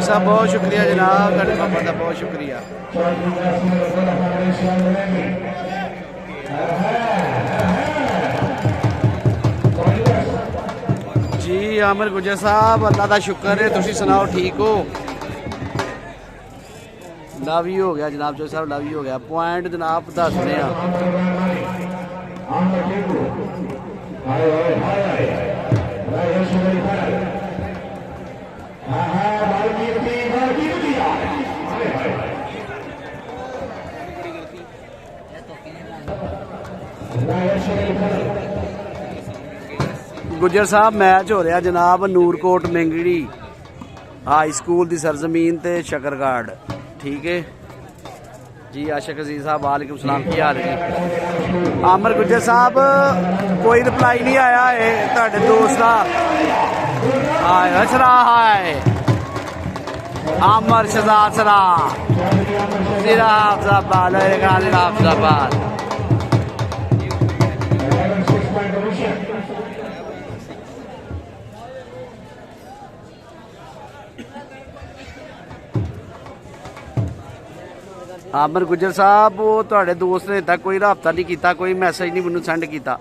साहब बहुत शुक्रिया जनाब, तुहाडे मोहब्बत का बहुत शुक्रिया जी। आमिर गुजर साहब अल्लाह का शुक्र है, तुसीं सुनाओ ठीक हो? लव यू हो गया जनाब जो साहब, लव यू हो गया। पॉइंट जनाब दस रहे हैं। गुजर साहब मैच हो रहा जनाब नूरकोट मेंगड़ी हाई स्कूल की सरजमीन ते शकरगार्ड, ठीक है जी। आशिक अजीज साहब वालेकुम सलाम, की हाल है जी? आमिर गुजर साहब कोई रिप्लाई नहीं आया है तुहाडे दोस्त का। हाय सरा हाय आमर शहजाद सरा सिरा हाफजाबाद हाफजाबाद। आमिर गुजर साहब वो तुहाडे दोस्त ने तक कोई राबता नहीं किया, कोई मैसेज नहीं मैनू सेंड किया।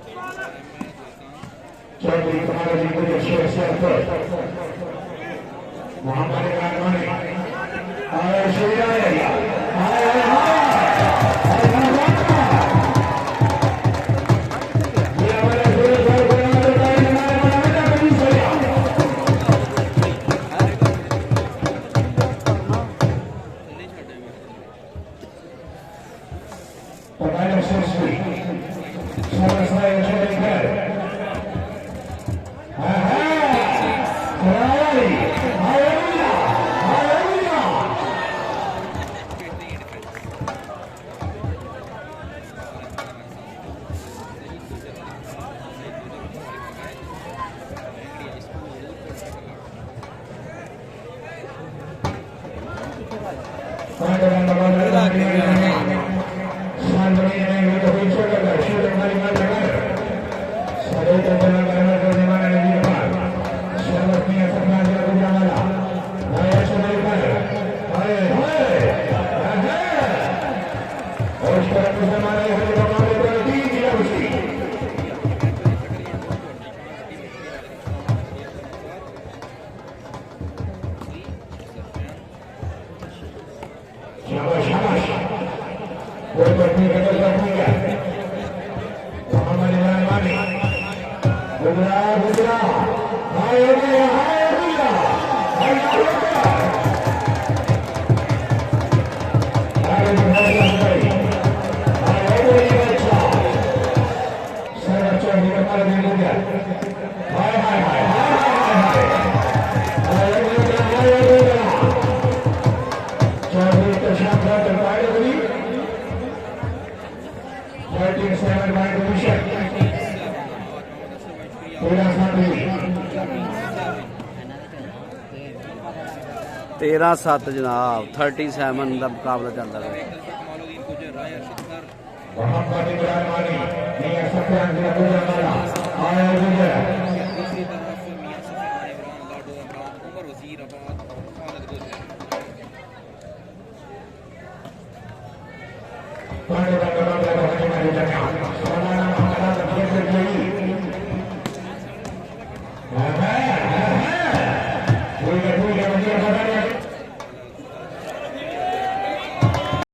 तेरह सत्त जनाब 37 का मुकाबला चलता है।